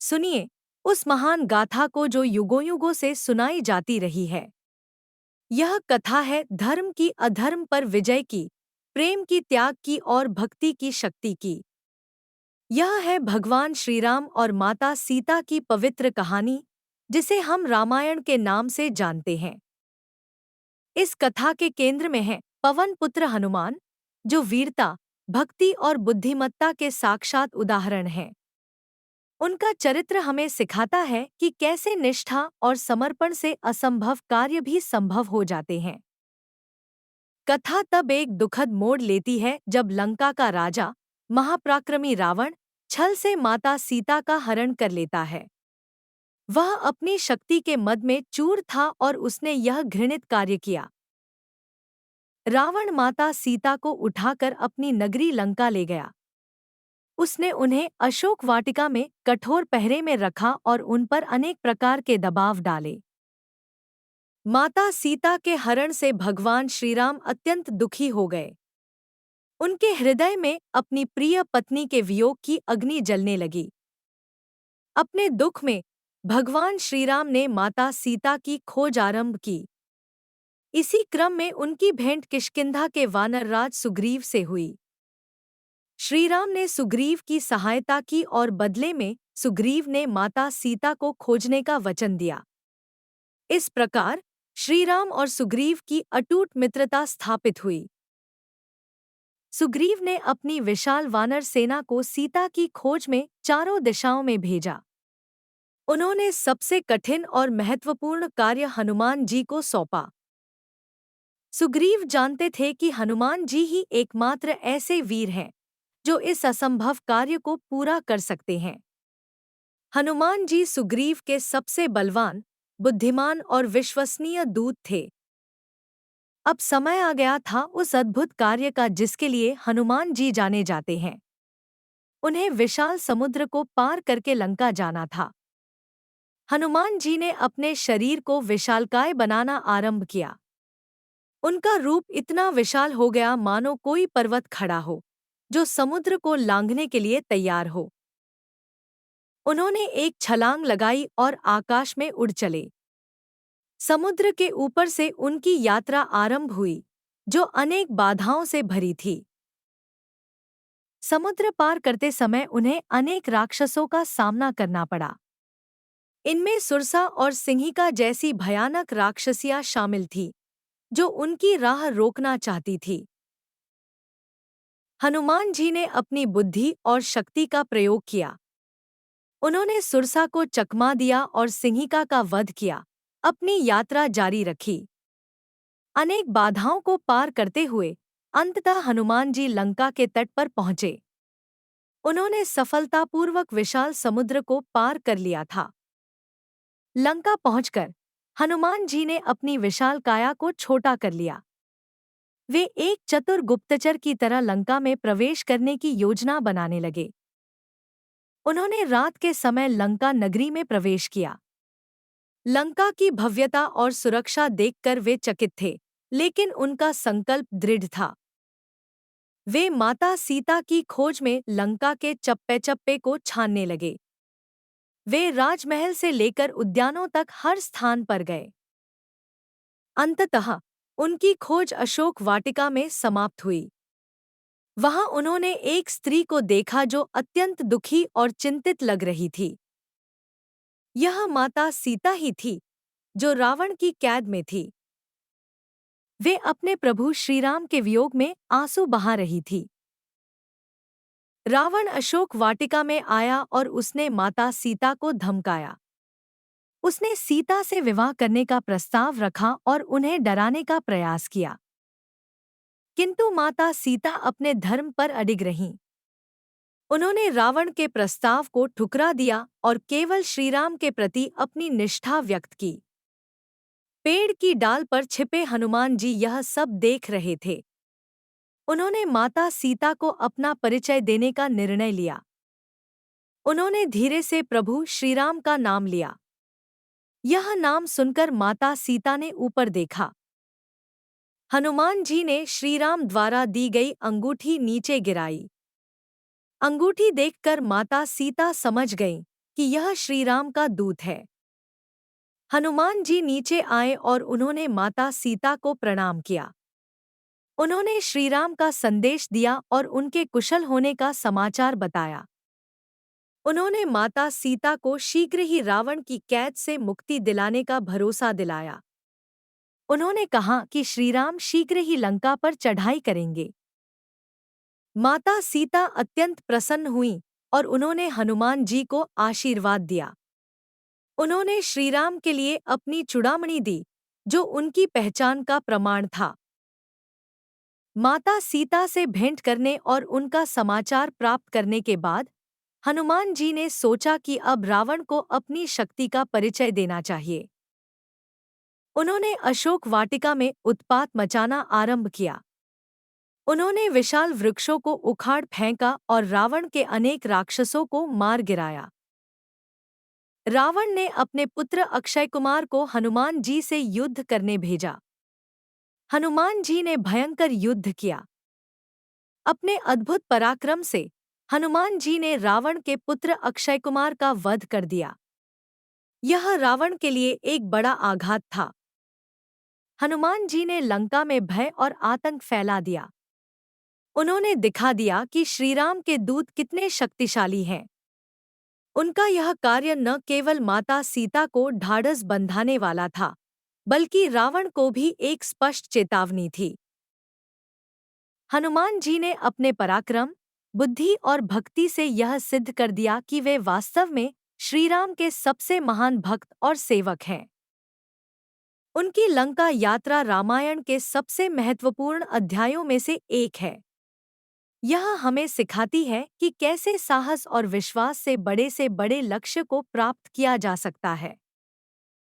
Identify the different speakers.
Speaker 1: सुनिए उस महान गाथा को जो युगों युगों से सुनाई जाती रही है। यह कथा है धर्म की अधर्म पर विजय की, प्रेम की त्याग की और भक्ति की शक्ति की। यह है भगवान श्री राम और माता सीता की पवित्र कहानी, जिसे हम रामायण के नाम से जानते हैं। इस कथा के केंद्र में है पवन पुत्र हनुमान, जो वीरता, भक्ति और बुद्धिमत्ता के साक्षात उदाहरण हैं। उनका चरित्र हमें सिखाता है कि कैसे निष्ठा और समर्पण से असंभव कार्य भी संभव हो जाते हैं। कथा तब एक दुखद मोड़ लेती है जब लंका का राजा, महापराक्रमी रावण, छल से माता सीता का हरण कर लेता है। वह अपनी शक्ति के मद में चूर था और उसने यह घृणित कार्य किया। रावण माता सीता को उठाकर अपनी नगरी लंका ले गया। उसने उन्हें अशोक वाटिका में कठोर पहरे में रखा और उन पर अनेक प्रकार के दबाव डाले। माता सीता के हरण से भगवान श्रीराम अत्यंत दुखी हो गए। उनके हृदय में अपनी प्रिय पत्नी के वियोग की अग्नि जलने लगी। अपने दुख में भगवान श्रीराम ने माता सीता की खोज आरंभ की। इसी क्रम में उनकी भेंट किष्किंधा के वानर राज सुग्रीव से हुई। श्रीराम ने सुग्रीव की सहायता की और बदले में सुग्रीव ने माता सीता को खोजने का वचन दिया। इस प्रकार श्रीराम और सुग्रीव की अटूट मित्रता स्थापित हुई। सुग्रीव ने अपनी विशाल वानर सेना को सीता की खोज में चारों दिशाओं में भेजा। उन्होंने सबसे कठिन और महत्वपूर्ण कार्य हनुमान जी को सौंपा। सुग्रीव जानते थे कि हनुमान जी ही एकमात्र ऐसे वीर हैं जो इस असंभव कार्य को पूरा कर सकते हैं। हनुमान जी सुग्रीव के सबसे बलवान, बुद्धिमान और विश्वसनीय दूत थे। अब समय आ गया था उस अद्भुत कार्य का जिसके लिए हनुमान जी जाने जाते हैं। उन्हें विशाल समुद्र को पार करके लंका जाना था। हनुमान जी ने अपने शरीर को विशालकाय बनाना आरंभ किया। उनका रूप इतना विशाल हो गया मानो कोई पर्वत खड़ा हो, जो समुद्र को लांघने के लिए तैयार हो। उन्होंने एक छलांग लगाई और आकाश में उड़ चले। समुद्र के ऊपर से उनकी यात्रा आरंभ हुई, जो अनेक बाधाओं से भरी थी। समुद्र पार करते समय उन्हें अनेक राक्षसों का सामना करना पड़ा। इनमें सुरसा और सिंहिका जैसी भयानक राक्षसियां शामिल थीं, जो उनकी राह रोकना चाहती थी। हनुमान जी ने अपनी बुद्धि और शक्ति का प्रयोग किया। उन्होंने सुरसा को चकमा दिया और सिंहिका का वध किया, अपनी यात्रा जारी रखी। अनेक बाधाओं को पार करते हुए अंततः हनुमान जी लंका के तट पर पहुंचे। उन्होंने सफलतापूर्वक विशाल समुद्र को पार कर लिया था। लंका पहुंचकर हनुमान जी ने अपनी विशाल काया को छोटा कर लिया। वे एक चतुर गुप्तचर की तरह लंका में प्रवेश करने की योजना बनाने लगे। उन्होंने रात के समय लंका नगरी में प्रवेश किया। लंका की भव्यता और सुरक्षा देखकर वे चकित थे, लेकिन उनका संकल्प दृढ़ था। वे माता सीता की खोज में लंका के चप्पे-चप्पे को छानने लगे। वे राजमहल से लेकर उद्यानों तक हर स्थान पर गए। अंततः उनकी खोज अशोक वाटिका में समाप्त हुई। वहां उन्होंने एक स्त्री को देखा जो अत्यंत दुखी और चिंतित लग रही थी। यह माता सीता ही थी, जो रावण की कैद में थी। वे अपने प्रभु श्रीराम के वियोग में आंसू बहा रही थी। रावण अशोक वाटिका में आया और उसने माता सीता को धमकाया। उसने सीता से विवाह करने का प्रस्ताव रखा और उन्हें डराने का प्रयास किया। किंतु माता सीता अपने धर्म पर अडिग रहीं। उन्होंने रावण के प्रस्ताव को ठुकरा दिया और केवल श्रीराम के प्रति अपनी निष्ठा व्यक्त की। पेड़ की डाल पर छिपे हनुमान जी यह सब देख रहे थे। उन्होंने माता सीता को अपना परिचय देने का निर्णय लिया। उन्होंने धीरे से प्रभु श्रीराम का नाम लिया। यह नाम सुनकर माता सीता ने ऊपर देखा। हनुमान जी ने श्रीराम द्वारा दी गई अंगूठी नीचे गिराई। अंगूठी देखकर माता सीता समझ गईं कि यह श्री राम का दूत है। हनुमान जी नीचे आए और उन्होंने माता सीता को प्रणाम किया। उन्होंने श्री राम का संदेश दिया और उनके कुशल होने का समाचार बताया। उन्होंने माता सीता को शीघ्र ही रावण की कैद से मुक्ति दिलाने का भरोसा दिलाया। उन्होंने कहा कि श्री राम शीघ्र ही लंका पर चढ़ाई करेंगे। माता सीता अत्यंत प्रसन्न हुईं और उन्होंने हनुमान जी को आशीर्वाद दिया। उन्होंने श्रीराम के लिए अपनी चूड़ामणि दी, जो उनकी पहचान का प्रमाण था। माता सीता से भेंट करने और उनका समाचार प्राप्त करने के बाद हनुमान जी ने सोचा कि अब रावण को अपनी शक्ति का परिचय देना चाहिए। उन्होंने अशोक वाटिका में उत्पात मचाना आरंभ किया। उन्होंने विशाल वृक्षों को उखाड़ फेंका और रावण के अनेक राक्षसों को मार गिराया। रावण ने अपने पुत्र अक्षय कुमार को हनुमान जी से युद्ध करने भेजा। हनुमान जी ने भयंकर युद्ध किया। अपने अद्भुत पराक्रम से हनुमान जी ने रावण के पुत्र अक्षय कुमार का वध कर दिया। यह रावण के लिए एक बड़ा आघात था। हनुमान जी ने लंका में भय और आतंक फैला दिया। उन्होंने दिखा दिया कि श्रीराम के दूत कितने शक्तिशाली हैं। उनका यह कार्य न केवल माता सीता को ढाढ़स बंधाने वाला था, बल्कि रावण को भी एक स्पष्ट चेतावनी थी। हनुमान जी ने अपने पराक्रम, बुद्धि और भक्ति से यह सिद्ध कर दिया कि वे वास्तव में श्रीराम के सबसे महान भक्त और सेवक हैं। उनकी लंका यात्रा रामायण के सबसे महत्वपूर्ण अध्यायों में से एक है। यह हमें सिखाती है कि कैसे साहस और विश्वास से बड़े लक्ष्य को प्राप्त किया जा सकता है।